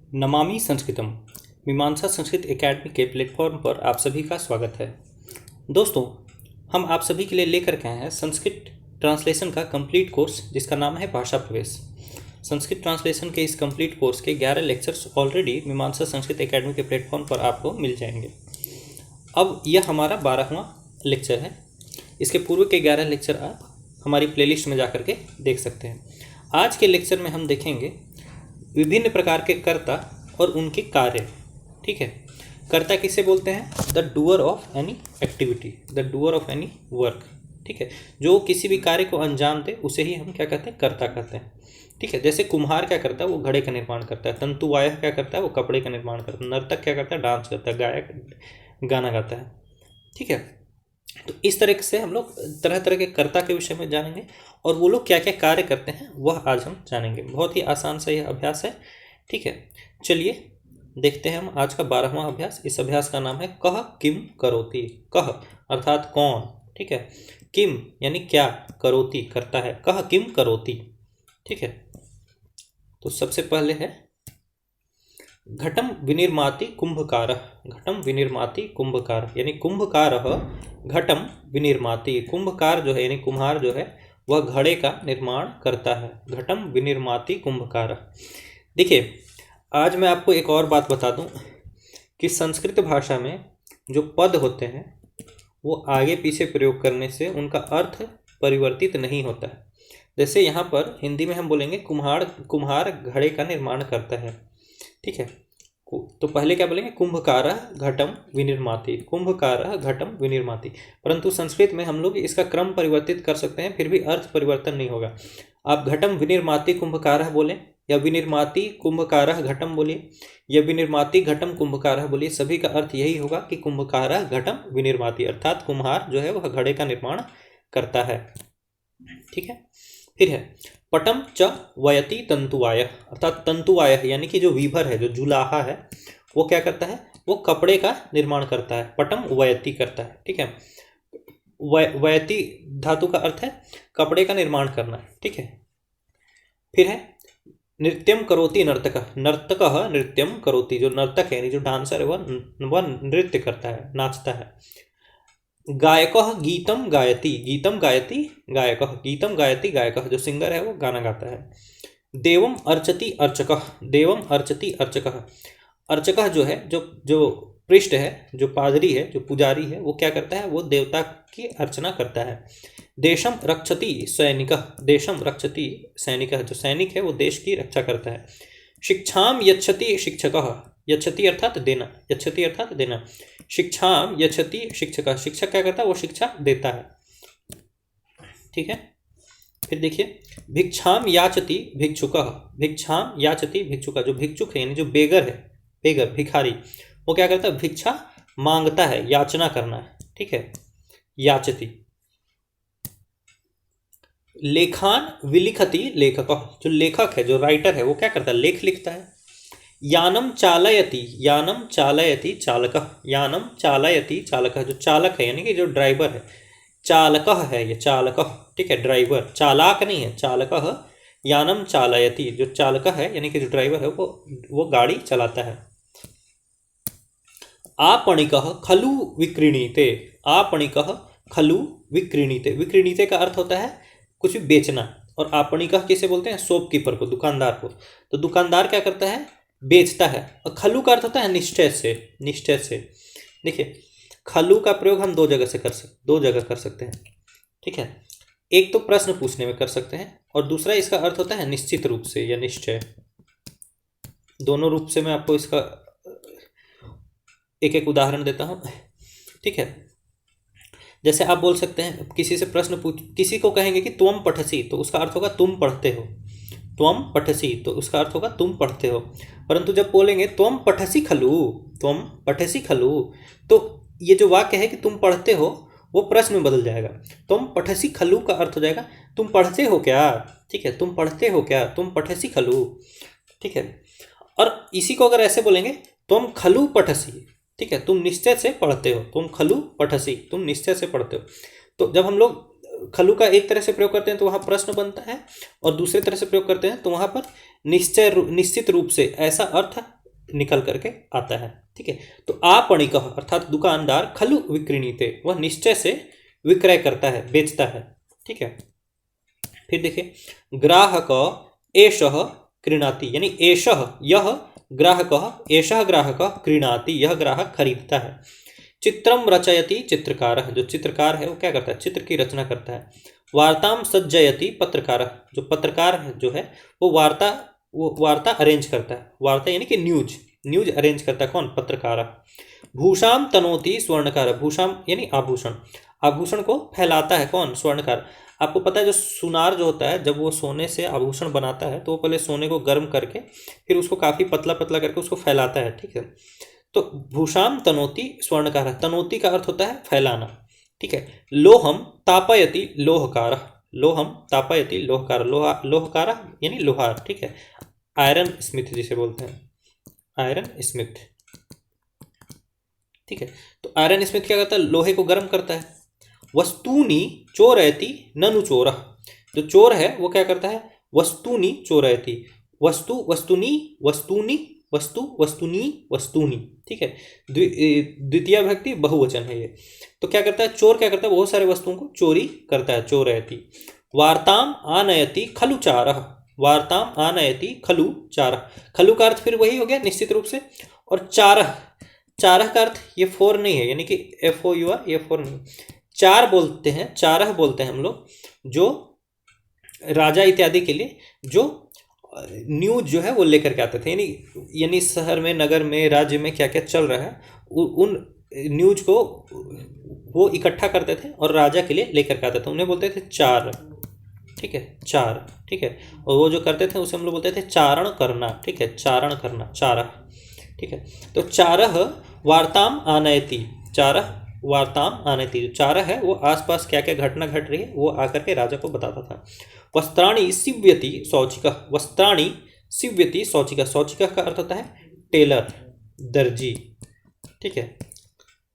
नमामि संस्कृतम मीमांसा संस्कृत एकेडमी के प्लेटफॉर्म पर आप सभी का स्वागत है। दोस्तों, हम आप सभी के लिए लेकर के आए हैं संस्कृत ट्रांसलेशन का कंप्लीट कोर्स जिसका नाम है भाषा प्रवेश। संस्कृत ट्रांसलेशन के इस कंप्लीट कोर्स के 11 लेक्चर्स ऑलरेडी मीमांसा संस्कृत एकेडमी के प्लेटफॉर्म पर आपको मिल जाएंगे। अब यह हमारा 12वां लेक्चर है। इसके पूर्व के 11 लेक्चर आप हमारी प्लेलिस्ट में जा कर के देख सकते हैं। आज के लेक्चर में हम देखेंगे विभिन्न प्रकार के कर्ता और उनके कार्य। ठीक है, कर्ता किसे बोलते हैं? The doer of any activity, the doer of any work. ठीक है, जो किसी भी कार्य को अंजाम दे उसे ही हम क्या कहते हैं? कर्ता कहते हैं। ठीक है, जैसे कुम्हार क्या करता है? वो घड़े का निर्माण करता है। तंतुवाय क्या करता है? वो कपड़े का निर्माण करता है। नर्तक क्या करता है? डांस करता है। गायक गाना गाता है। ठीक है, तो इस तरह से हम लोग तरह तरह के कर्ता के विषय में जानेंगे और वो लोग क्या क्या कार्य करते हैं वह आज हम जानेंगे। बहुत ही आसान सा यह अभ्यास है। ठीक है, चलिए देखते हैं हम आज का 12वां अभ्यास। इस अभ्यास का नाम है कह किम करोति। कह अर्थात कौन, ठीक है, किम यानी क्या, करोति करता है, कह किम करोति। ठीक है, तो सबसे पहले है घटम विनिर्माति कुंभकार। घटम विनिर्माति कुंभकार यानी कुंभकार घटम विनिर्माति। कुंभकार जो है यानी कुम्हार जो है वह घड़े का निर्माण करता है। घटम विनिर्माति कुंभकार। देखिए, आज मैं आपको एक और बात बता दूं कि संस्कृत भाषा में जो पद होते हैं वो आगे पीछे प्रयोग करने से उनका अर्थ परिवर्तित नहीं होता है। जैसे यहाँ पर हिंदी में हम बोलेंगे कुम्हार घड़े का निर्माण करता है। ठीक है, तो पहले क्या बोलेंगे? कुंभकार घटम विनिर्माति, कुंभकार घटम विनिर्माति। परंतु संस्कृत में हम लोग इसका क्रम परिवर्तित कर सकते हैं, फिर भी अर्थ परिवर्तन नहीं होगा। आप घटम विनिर्माति कुंभकार बोले या विनिर्माति कुंभकार घटम बोलिए या विनिर्माति घटम कुंभकार बोलिए, सभी का अर्थ यही होगा कि कुंभकार घटम विनिर्माति, अर्थात कुम्हार जो है वह घड़े का निर्माण करता है। ठीक है, फिर है पटम च वयति तंतुवाय। अर्थात तंतुवाय यानी कि जो वीवर है, जो जुलाहा है, वो क्या करता है? वो कपड़े का निर्माण करता है। पटम वयति करता है। ठीक है, वयति धातु का अर्थ है कपड़े का निर्माण करना। ठीक है, फिर है नृत्यम करोति नर्तक। नर्तक नृत्यम करोति, जो नर्तक है यानी जो डांसर है वह नृत्य करता है, नाचता है। गायक गीतम गायति, गीतम गायति गायक, गीतम गायति गायक, जो सिंगर है वो गाना गाता है। देवम अर्चति अर्चक, देवम अर्चति अर्चक। अर्चक जो है, जो पृष्ठ है, जो पादरी है, जो पुजारी है, वो क्या करता है? वो देवता की अर्चना करता है। देशम रक्षति सैनिक, देशम रक्षति सैनिक, जो सैनिक है वो देश की रक्षा करता है। शिक्षाम यच्छति शिक्षक, यच्छति अर्थात देना, यच्छति अर्थात देना। शिक्षाम यच्छति शिक्षक, शिक्षक क्या करता है? वो शिक्षा देता है। ठीक है, फिर देखिए भिक्षाम याचति भिक्षुक, भिक्षाम याचति भिक्षुक, जो भिक्षुक है यानी जो बेगर है, बेगर भिखारी, वो क्या करता है? भिक्षा मांगता है, याचना करना है। ठीक है, याचति। लेखान विलिखति लेखक, जो लेखक है, जो राइटर है, वो क्या करता है? लेख लिखता है। यानम चालयति, यानम चालयति चालक, यानम चालयति चालक, जो चालक है यानी कि जो ड्राइवर है, चालक है ये, चालक। ठीक है, ड्राइवर, चालाक नहीं है, चालक। यानम चालयति, जो चालक है यानी कि जो ड्राइवर है वो गाड़ी चलाता है। आपणिक खलु विक्रीणीते, आपणिक खलु विक्रीणीते। विक्रीणीते का अर्थ होता है कुछ भी बेचना, और आपणिक किसे बोलते हैं? शॉपकीपर को, दुकानदार को। तो दुकानदार क्या करता है? बेचता है। और खलु का अर्थ होता है निश्चय से, निश्चय से। देखिए, खलु का प्रयोग हम दो जगह कर सकते हैं। ठीक है, एक तो प्रश्न पूछने में कर सकते हैं और दूसरा इसका अर्थ होता है निश्चित रूप से या निश्चय। दोनों रूप से मैं आपको इसका एक एक उदाहरण देता हूं। ठीक है, जैसे आप बोल सकते हैं, किसी से प्रश्न किसी को कहेंगे कि त्वम पठसी, तो उसका अर्थ होगा तुम पढ़ते हो। त्वम पठसी, तो उसका अर्थ होगा तुम पढ़ते हो। परंतु जब बोलेंगे त्वम पठसी खलु, त्वम पठसी खलु, तो ये जो वाक्य है कि तुम पढ़ते हो, वो प्रश्न में बदल जाएगा। तुम पठसी खलु का अर्थ हो जाएगा तुम पढ़ते हो क्या। ठीक है, तुम पढ़ते हो क्या, तुम पठसी खलु। ठीक है, और इसी को अगर ऐसे बोलेंगे तुम खलु पठसी, ठीक है, तुम निश्चय से पढ़ते हो, तुम खलु पठसी, तुम निश्चय से पढ़ते हो। तो जब हम लोग खलु का एक तरह से प्रयोग करते हैं तो वहाँ प्रश्न बनता है, और दूसरे तरह से प्रयोग करते हैं तो वहाँ पर निश्चित रूप से ऐसा अर्थ निकल करके आता है। ठीक है, तो आपणिकः अर्थात दुकानदार खलु विक्रीणीते, वह निश्चय से विक्रय करता है, बेचता है। ठीक है, फिर देखिए ग्राहक एषः क्रीणाति, यानी एषः यह ग्राहक, एषः ग्राहक क्रीणाति, यह ग्राहक खरीदता है। चित्रम रचयति चित्रकारः, जो चित्रकार है वो क्या करता है, चित्र की रचना करता है। वार्ताम सज्जयति पत्रकारः, जो पत्रकार है जो है वो वार्ता अरेंज करता है। वार्ता यानी कि न्यूज अरेंज करता है कौन, पत्रकार। भूषाम तनोति स्वर्णकार, भूषाम यानी आभूषण, आभूषण को फैलाता है कौन, स्वर्णकार। आपको पता है जो सुनार जो होता है जब वो सोने से आभूषण बनाता है तो वो पहले सोने को गर्म करके फिर उसको काफ़ी पतला पतला करके उसको फैलाता है। ठीक है, तो भूषाम तनोति स्वर्णकार, तनोति का अर्थ होता है फैलाना। ठीक है, लोहम तापयति लोहकार, लोहम तापयति लोहकार, लोहकार यानी लोहार। ठीक है, आयरन स्मिथ जिसे बोलते हैं, आयरन स्मिथ। ठीक है, तो आयरन स्मिथ क्या करता है, लोहे को गर्म करता है। वस्तूनि चोरयति ननु चोरः, जो चोर है वो क्या करता है, वस्तूनि चोरयति, वस्तु वस्तुनि वस्तूनि, वस्तु वस्तुनि वस्तूनि। ठीक है, द्वितीय भक्ति बहुवचन है ये। तो क्या करता है, चोर क्या करता है, बहुत सारे वस्तुओं को चोरी करता है, चोरयति। वार्ताम आनयति खलु चारः, वार्ताम आनयति खलु चारः, खलु का अर्थ फिर वही हो गया निश्चित रूप से। और चारः, चारह का अर्थ ये फोर नहीं है, यानी कि FOUR, ये फोर नहीं, चार बोलते हैं, चारह बोलते हैं हम लोग, जो राजा इत्यादि के लिए जो न्यूज जो है वो लेकर के आते थे, यानी शहर में, नगर में, राज्य में क्या क्या चल रहा है उन न्यूज को वो इकट्ठा करते थे और राजा के लिए लेकर के आते थे, उन्हें बोलते थे चार। ठीक है, चार। ठीक है, और वो जो करते थे उसे हम लोग बोलते थे चारण करना। ठीक है, चारण करना, चारह। ठीक है, तो चारह वार्ताम आनयति, चारह वार्ताम आनयति, जो चारह है वो आसपास क्या क्या घटना घट रही है वो आकर के राजा को बताता था। वस्त्राणि सीव्यति शौचिकः, वस्त्राणि सीव्यति शौचिकः, शौचिकः का अर्थ होता है टेलर, दर्जी। ठीक है,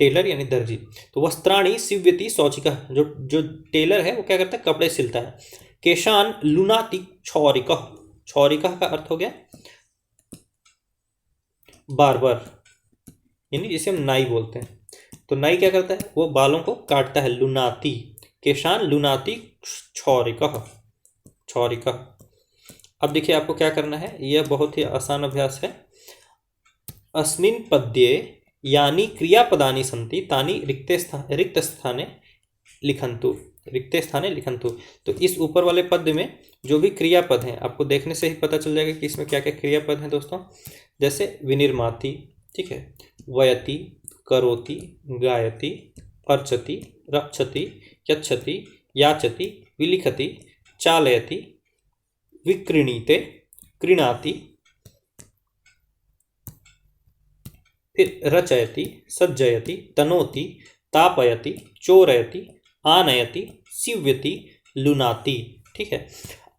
टेलर यानी दर्जी। तो वस्त्राणि सीव्यति शौचिकः, जो टेलर है वो क्या करता है, कपड़े सिलता है। केशान लुनाति क्षौरिकः, क्षौरिकः का अर्थ हो गया बार्बर, यानी जिसे हम नाई बोलते हैं। तो नाई क्या करता है, वो बालों को काटता है, लुनाती। केशान लुनाती क्षौरिकः, क्षौरिकः। अब देखिए आपको क्या करना है, यह बहुत ही आसान अभ्यास है। अस्मिन् पद्ये यानी क्रियापदानि सन्ति तानि रिक्त स्थाने लिखन्तु, रिक्ते स्थाने लिखन्तु। तो इस ऊपर वाले पद में जो भी क्रियापद हैं, आपको देखने से ही पता चल जाएगा कि इसमें क्या क्या क्रियापद हैं दोस्तों। जैसे विनिर्माति, ठीक है, वयति, करोति, गायति, अर्चति, रक्षति, यच्छति, याचति, विलिखति, चालयति, विक्रीणीते, क्रीणाति, फिर रचयति, सज्जयति, तनोति, तापयति, चोरयति, आनयति, सीव्यति, लुनाति। ठीक है,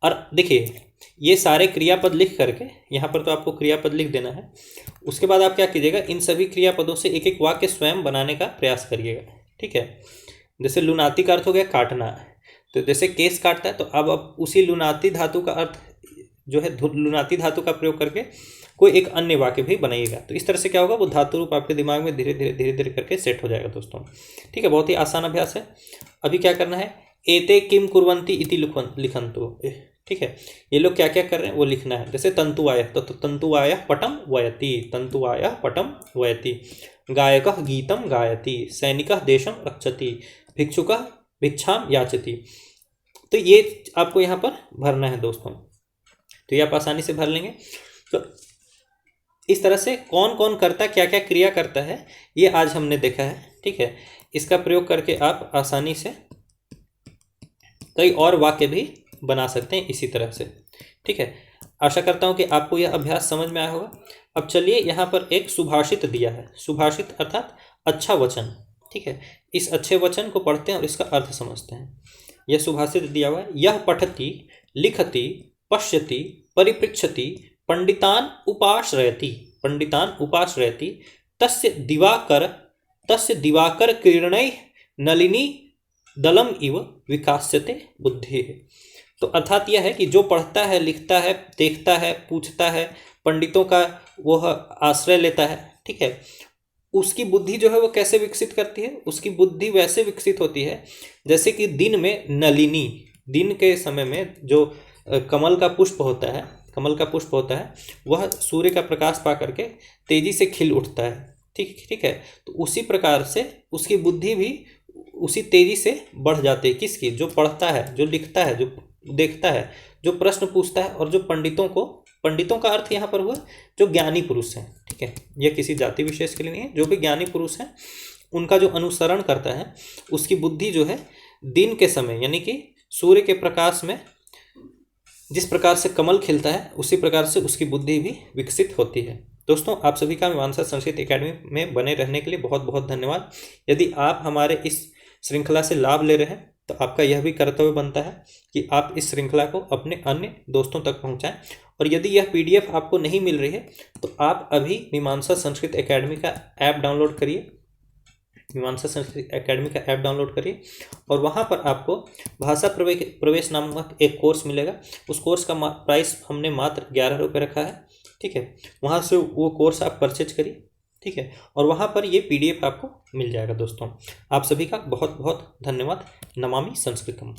और देखिए ये सारे क्रियापद लिख करके यहाँ पर तो आपको क्रियापद लिख देना है। उसके बाद आप क्या कीजिएगा, इन सभी क्रियापदों से एक एक वाक्य स्वयं बनाने का प्रयास करिएगा। ठीक है, जैसे लुनाती का अर्थ हो गया काटना, तो जैसे केस काटता है, तो अब उसी लुनाती धातु का अर्थ जो है, लुनाती धातु का प्रयोग करके कोई एक अन्य वाक्य भी बनाइएगा। तो इस तरह से क्या होगा, वो धातु रूप आपके दिमाग में धीरे धीरे करके सेट हो जाएगा दोस्तों। ठीक है, बहुत ही आसान अभ्यास है। अभी क्या करना है, एते किम कुर्वन्ति इति लिखन्तु। ठीक है, ये लोग क्या क्या कर रहे हैं वो लिखना है। जैसे तंतुवाय, तो तंतुवाय पटम वयति, तंतुवाय पटम वयति। गायकः गीतम गायति, सैनिकः देशम रक्षति, भिक्षुकः भिक्षाम याचति। तो ये आपको यहाँ पर भरना है दोस्तों, तो ये आप आसानी से भर लेंगे। तो इस तरह से कौन कौन करता, क्या क्या क्रिया करता है, ये आज हमने देखा है। ठीक है, इसका प्रयोग करके आप आसानी से कई और वाक्य भी बना सकते हैं इसी तरह से। ठीक है, आशा करता हूँ कि आपको यह अभ्यास समझ में आया होगा। अब चलिए यहाँ पर एक सुभाषित दिया है, सुभाषित अर्थात अच्छा वचन। ठीक है, इस अच्छे वचन को पढ़ते हैं और इसका अर्थ समझते हैं। यह सुभाषित दिया हुआ है, यह पठति, लिखति, पश्यति, परिपृच्छति, पंडितान उपाश्रयति, पंडितान उपाश्रयति, तस्य दिवाकर किरणैः नलिनी दलम इव विकास्यते बुद्धि। तो अर्थात यह है कि जो पढ़ता है, लिखता है, देखता है, पूछता है, पंडितों का वह आश्रय लेता है, ठीक है, उसकी बुद्धि जो है वो कैसे विकसित करती है? उसकी बुद्धि वैसे विकसित होती है जैसे कि दिन में नलिनी, दिन के समय में जो कमल का पुष्प होता है, कमल का पुष्प होता है, वह सूर्य का प्रकाश पा करके तेजी से खिल उठता है, ठीक ठीक है। तो उसी प्रकार से उसकी बुद्धि भी उसी तेजी से बढ़ जाती है। किसकी? जो पढ़ता है, जो लिखता है, जो देखता है, जो प्रश्न पूछता है, और जो पंडितों का अर्थ यहाँ पर हुआ जो ज्ञानी पुरुष हैं, ठीक है। यह किसी जाति विशेष के लिए नहीं है, जो भी ज्ञानी पुरुष हैं उनका जो अनुसरण करता है, उसकी बुद्धि जो है दिन के समय यानी कि सूर्य के प्रकाश में जिस प्रकार से कमल खिलता है उसी प्रकार से उसकी बुद्धि भी विकसित होती है। दोस्तों, आप सभी का मीमांसा संस्कृत एकेडमी में बने रहने के लिए बहुत बहुत धन्यवाद। यदि आप हमारे इस श्रृंखला से लाभ ले रहे हैं तो आपका यह भी कर्तव्य बनता है कि आप इस श्रृंखला को अपने अन्य दोस्तों तक पहुंचाएं। और यदि यह पीडीएफ आपको नहीं मिल रही है तो आप अभी मीमांसा संस्कृत एकेडमी का ऐप डाउनलोड करिए, मीमांसा संस्कृत एकेडमी का ऐप डाउनलोड करिए, और वहाँ पर आपको भाषा प्रवेश नामक एक कोर्स मिलेगा। उस कोर्स का प्राइस हमने मात्र 11 रुपये रखा है, ठीक है। वहाँ से वो कोर्स आप परचेज करिए, ठीक है, और वहाँ पर ये पीडीएफ आपको मिल जाएगा। दोस्तों, आप सभी का बहुत बहुत धन्यवाद। नमामि संस्कृतम।